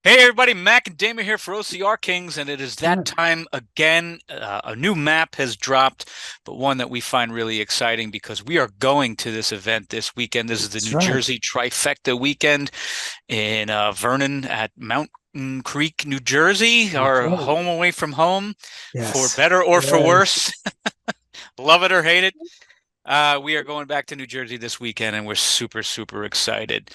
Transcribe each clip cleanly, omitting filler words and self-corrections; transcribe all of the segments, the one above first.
Hey everybody, Mac and Damon here for OCR Kings, and it is All that right. time again. A new map has dropped, but one that we find really exciting because we are going to this event this weekend. This is the That's New right. Jersey Trifecta weekend in Vernon at Mountain Creek, New Jersey, That's our right. home away from home, for Yes. better or for Yes. worse. Love it or hate it. We are going back to New Jersey this weekend, and we're super, super excited.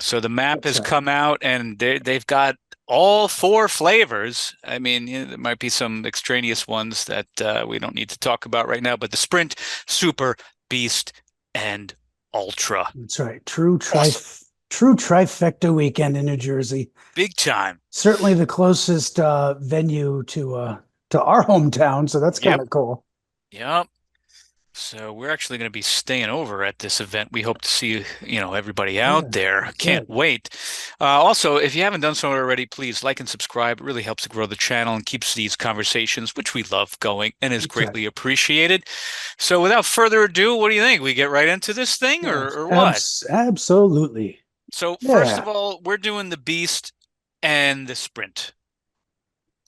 So the map That's has right. come out, and they've got all four flavors. I mean, there might be some extraneous ones that we don't need to talk about right now, but the Sprint, Super, Beast, and Ultra. That's right. Awesome. True trifecta weekend in New Jersey. Big time. Certainly the closest venue to our hometown, so that's kind Yep. of cool. Yep. So we're actually going to be staying over at this event. We hope to see, everybody out Yeah, there. Can't good. wait. Also, if you haven't done so already, please like and subscribe. It really helps to grow the channel and keeps these conversations, which we love, going and is That's right. greatly appreciated. So without further ado, what do you think? We get right into this thing Yes, or what? absolutely. So first Yeah. of all, we're doing the Beast and the Sprint.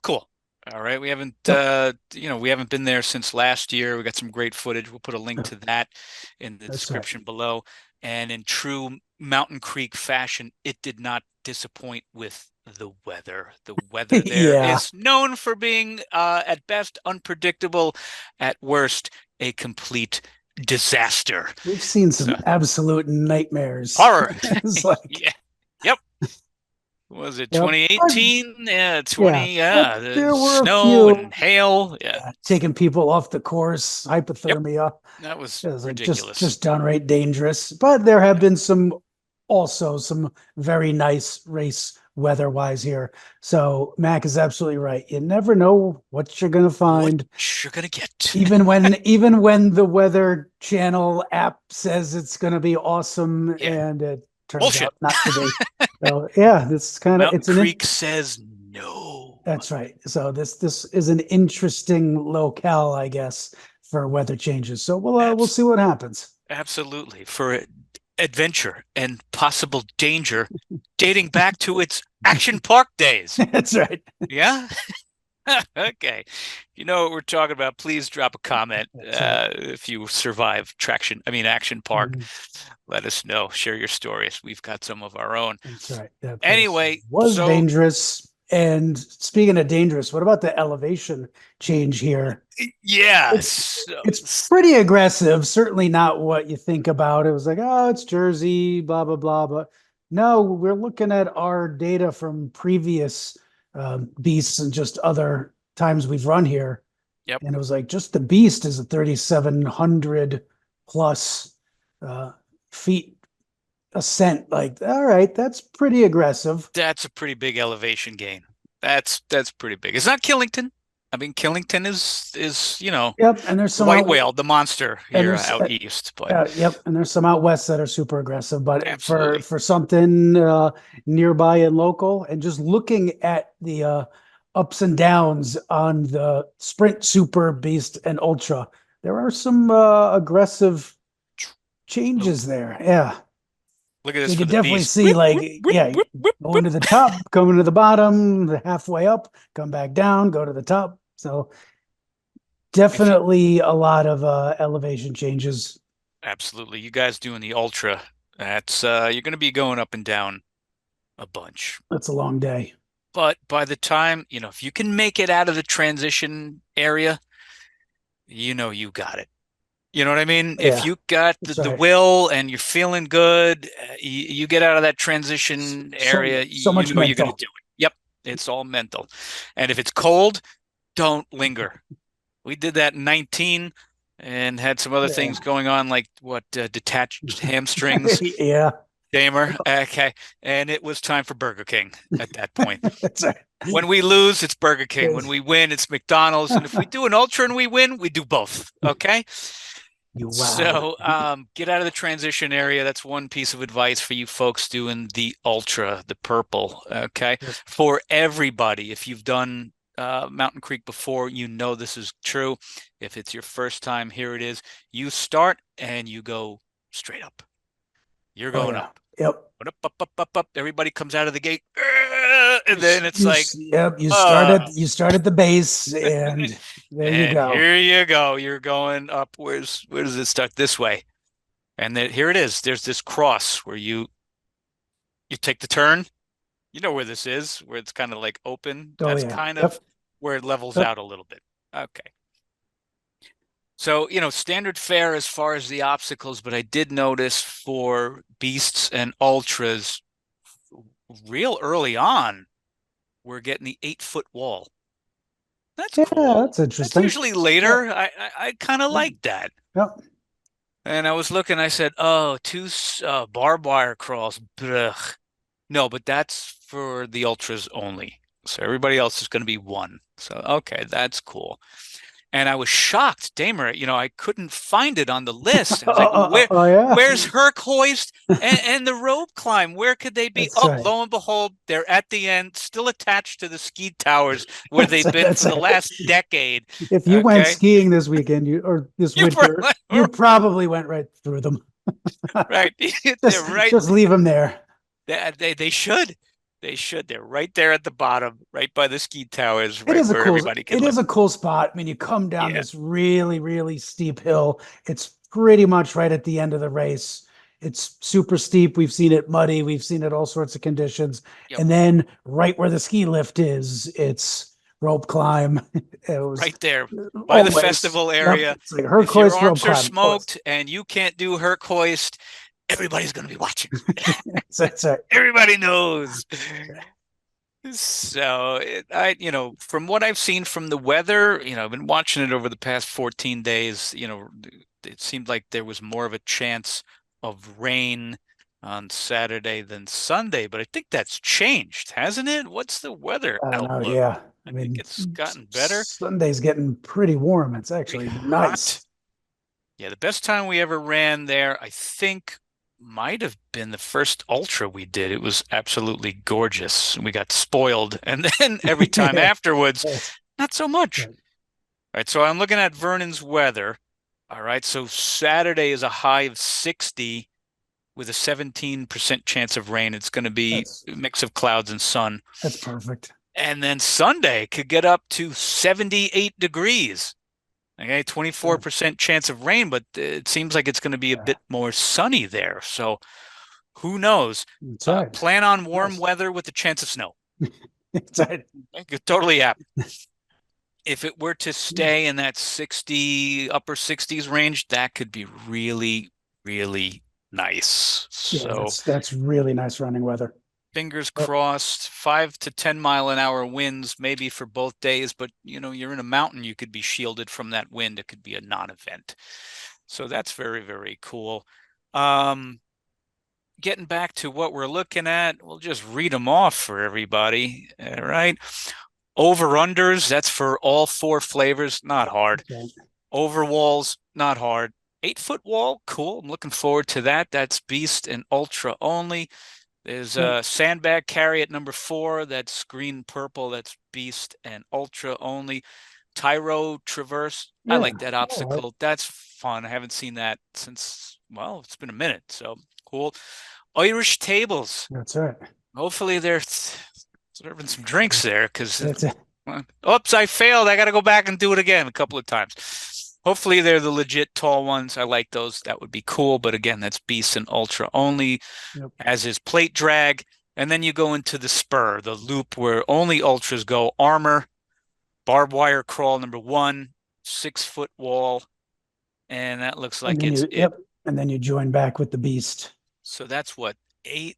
Cool. All right. We haven't Yep, we haven't been there since last year. We got some great footage. We'll put a link to that in the that's right. description below. And in true Mountain Creek fashion, it did not disappoint with the weather. The weather there Yeah. is known for being at best unpredictable, at worst a complete disaster. We've seen So some absolute nightmares. horror. It's like, Yeah. Yep. Was it yep. But 2018? Yeah, yeah, 20, but yeah, the there were a snow few. and hail. Yeah. Taking people off the course, Yep. hypothermia. That was It was like ridiculous. just downright dangerous. But there have Yep. been some very nice race weather wise here. So Mac is absolutely right. You never know what you're gonna What find. you're gonna get. Even when the Weather Channel app says it's gonna be awesome Yeah. and it turns Bullshit. out not to be. So yeah, this kind of Mountain Creek says no. that's right. So this is an interesting locale, I guess, for weather changes. So we'll Abs see what happens. Absolutely. For adventure and possible danger dating back to its action park days. That's right. Yeah? Okay. You know what we're talking about. Please drop a comment That's right. if you survive Action Park. Mhm. Let us know. Share your stories. We've got some of our own. That's right. That place Anyway, was so dangerous. And speaking of dangerous, what about the elevation change here? It's yes. it's pretty aggressive. Certainly not what you think about. It was like, oh, it's Jersey, blah blah blah. But no, we're looking at our data from previous beasts and just other times we've run here, Yep. and it was like just the beast is a 3,700 plus uh, feet ascent. Like, all right, that's pretty aggressive. That's a pretty big elevation gain. That's pretty big. It's not Killington. I mean, Killington is Yep, and there's the some white out whale, the monster and here there's out east, but yep, and there's some out west that are super aggressive. But for absolutely. for something nearby and local, and just looking at the ups and downs on the Sprint, Super, Beast, and Ultra, there are some aggressive Look changes there. Yeah. at So this you for could the definitely beast. see Whip, like, whip, whip, yeah, whip, whip, going whip. to the top, coming to the bottom, the halfway up, come back down, go to the top. So If you definitely a lot of elevation changes. Absolutely, you guys doing the ultra, that's you're going to be going up and down a bunch. That's a long day. But by the time, if you can make it out of the transition area, you got it. You know what I mean? If Yeah, you got the, that's the right. will and you're feeling good, you get out of that transition So area, so you much know you're going to mental. do it. Yep, it's all mental. And if it's cold, don't linger. We did that in 19 and had some other Yeah. things going on, like what, detached hamstrings, Yeah, Damer. Okay. And it was time for Burger King at that point. that's right. When we lose, it's Burger King. When Yes. we win, it's McDonald's. And if we do an ultra and we win, we do both. Okay. You wowed. So get out of the transition area. That's one piece of advice for you folks doing the ultra, the purple. Okay. Yep. For everybody, if you've done Mountain Creek before, you know this is true. If it's your first time, here it is. You start and you go straight up. You're Oh going yeah. up. Yep. Up, up, up, up, up. Everybody comes out of the gate. and then it's like, Yep, uh, you start at the base and there you and go. here you go. You're going up. Where does it start? This way. And then here it is. There's this cross where you take the turn. You know where this is, where it's kind of like open. Oh That's yeah. kind Yep. of where it levels Yep. out a little bit. Okay. So, standard fare as far as the obstacles, but I did notice for beasts and ultras, real early on, we're getting the 8 foot wall. That's Yeah, cool. that's That's interesting. usually Yep. later. I kind of like that. Yep. And I was looking, I said, oh, two barbed wire crawls. Blech. No, but that's for the ultras only. So everybody else is going to be one. So, okay, that's cool. And I was shocked, Damer, I couldn't find it on the list. I was like, well, Yeah. where's Herc Hoist and the rope climb? Where could they be? That's Oh, right. lo and behold, they're at the end, still attached to the ski towers where That's they've been that's for the right. last decade. If you went Okay. skiing this weekend, or this You winter, you probably went right through them. right. They're right. Just leave them there. They should. They should. They're right there at the bottom, right by the ski towers, It right is a where cool, everybody can it is look. a cool spot. I mean, you come down Yeah. this really, really steep hill. It's pretty much right at the end of the race. It's super steep. We've seen it muddy. We've seen it all sorts of conditions. Yep. And then right where the ski lift is, it's rope climb. It was Right there by the always, festival yep. area. It's like Herc If your hoist, rope arms are climb. Always. smoked and you can't do Herc hoist, everybody's going to be watching. That's right. Everybody knows. So from what I've seen from the weather, I've been watching it over the past 14 days. It seemed like there was more of a chance of rain on Saturday than Sunday, but I think that's changed, hasn't it? What's the weather I don't know. outlook? Yeah. I I think mean, it's gotten better. Sunday's getting pretty warm. It's Pretty actually hot. nice. Yeah, the best time we ever ran there, I think, might have been the first ultra we did. It was absolutely gorgeous. We got spoiled. And then every time Yeah. afterwards, Yes. not so much. Right. All right, so I'm looking at Vernon's weather. All right, so Saturday is a high of 60 with a 17% chance of rain. It's going to be That's a mix of clouds and sun. that's perfect. And then Sunday could get up to 78 degrees. Okay, Yeah. 24% chance of rain, but it seems like it's going to be a Yeah. bit more sunny there. So who knows? That's right. Plan on warm Yes. weather with a chance of snow. That's right. You're totally happy. If it were to stay in that 60, upper 60s range, that could be really, really nice. Yeah, So that's really nice running weather. fingers Yep. crossed, 5 to 10 mile an hour winds, maybe for both days, but you're in a mountain, you could be shielded from that wind. It could be a non-event. So that's very, very cool. Getting back to what we're looking at, we'll just read them off for everybody. All right. Over-unders, that's for all 4 flavors, not hard. Okay. Overwalls, not hard. 8 foot wall, cool. I'm looking forward to that. That's Beast and Ultra only. There's a sandbag carry at number 4. That's green purple. That's Beast and Ultra only. Tyro Traverse. I Yeah. like that All obstacle. right. That's fun. I haven't seen that since, well, it's been a minute. So cool. Irish tables. That's right. Hopefully they're serving some drinks there because, That's it. oops, I failed. I got to go back and do it again a couple of times. Hopefully they're the legit tall ones. I like those. That would be cool. But again, that's Beast and Ultra only, Yep. as is plate drag. And then you go into the spur, the loop where only ultras go. Armor, barbed wire crawl number 1, 6 foot wall. And that looks And like then it's you, it. yep. And then you join back with the beast. So that's what, 8,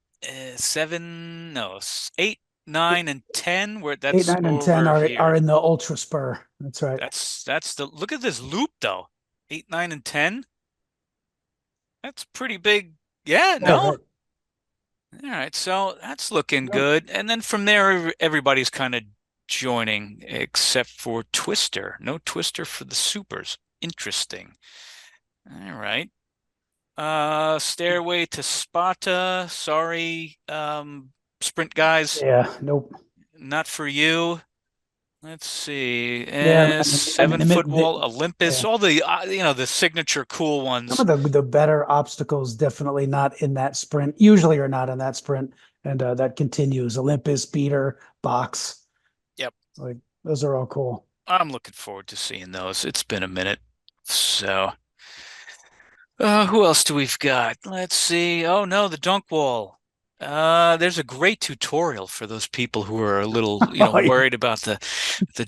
7, no, 8, 9, and 10. Where Eight, that's 9, and 10 over are here. in the ultra spur. That's right. That's the look at this loop though. 8, 9, and 10. That's pretty big. Yeah, Yeah, no. right. All right, so that's looking Yep. good. And then from there, everybody's kind of joining except for Twister. No Twister for the supers. Interesting. All right. Stairway to Sparta. Sorry, sprint guys, Yeah. Nope. not for you. Let's see. Yeah. I mean, 7 foot wall, yeah. Olympus, all the the signature cool Some ones. of the better obstacles definitely not in that sprint. Usually are not in that sprint. and that continues. Olympus, Beater, Box, Yep. like those are all cool. I'm looking forward to seeing those. It's been a minute. So, who else do we've got? Let's see. Oh no, the dunk wall. There's a great tutorial for those people who are a little, Oh, yeah. worried about the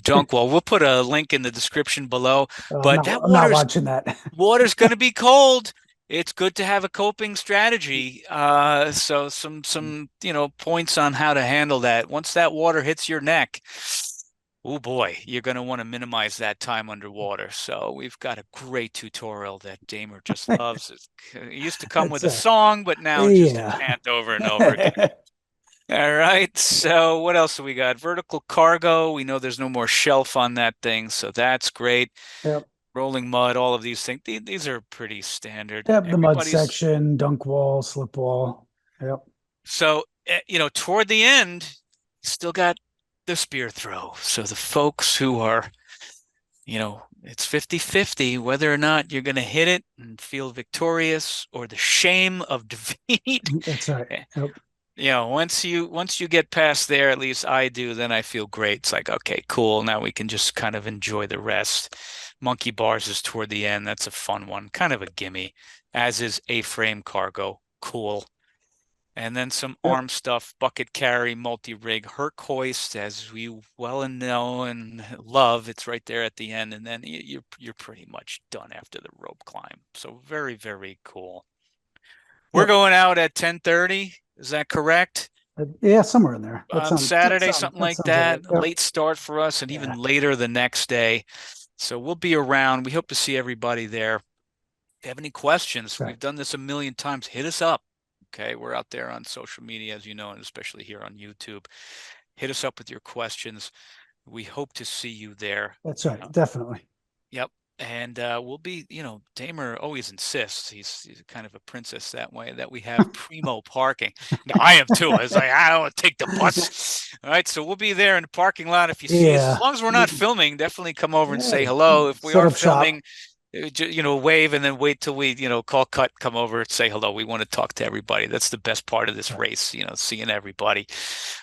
dunk wall. We'll put a link in the description below. But that I'm not watching that. water's going to be cold. It's good to have a coping strategy. So some points on how to handle that. Once that water hits your neck, oh boy, you're going to want to minimize that time underwater. So we've got a great tutorial that Damer just loves. It used to come with That's a song, but now just a yeah. chant over and over again. All right. So what else do we got? Vertical cargo. We know there's no more shelf on that thing, so that's great. Yep. Rolling mud, all of these things. These are pretty standard. Yep. The mud Everybody's section, dunk wall, slip wall. Yep. so toward the end, still got the spear throw. So the folks who are, it's 50-50 whether or not you're going to hit it and feel victorious or the shame of defeat. That's right. Yep. Once you get past there, at least I do, then I feel great. It's like, okay, cool. Now we can just kind of enjoy the rest. Monkey bars is toward the end. That's a fun one, kind of a gimme, as is A-frame cargo. Cool. And then some Yep. arm stuff, bucket carry, multi-rig, Herc hoist, as we well and know and love. It's right there at the end, and then you're pretty much done after the rope climb. So very, very cool. We're Yep. going out at 10:30. Is that correct? Yeah, somewhere in there. On Saturday, something That like sounds right. that. A Yep. late start for us, and even Yeah. later the next day. So we'll be around. We hope to see everybody there. If you have any questions, That's right. we've done this a million times. Hit us up. Okay, we're out there on social media, as you know, and especially here on YouTube. Hit us up with your questions. We hope to see you there. That's right. Definitely. Yep. And we'll be, Damer always insists, he's kind of a princess that way, that we have primo parking. Now, I am too. I was like, I don't want to take the bus. All right, so we'll be there in the parking lot. If you see us, as Yeah. long as we're not filming, definitely come over and Yeah. say hello. If we Set are up shop filming, wave and then wait till we, call cut, come over, say hello. We want to talk to everybody. That's the best part of this Right. race, seeing everybody.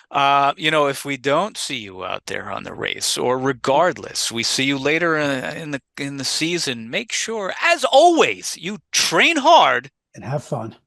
If we don't see you out there on the race, or regardless, we see you later in the season, make sure, as always, you train hard and have fun.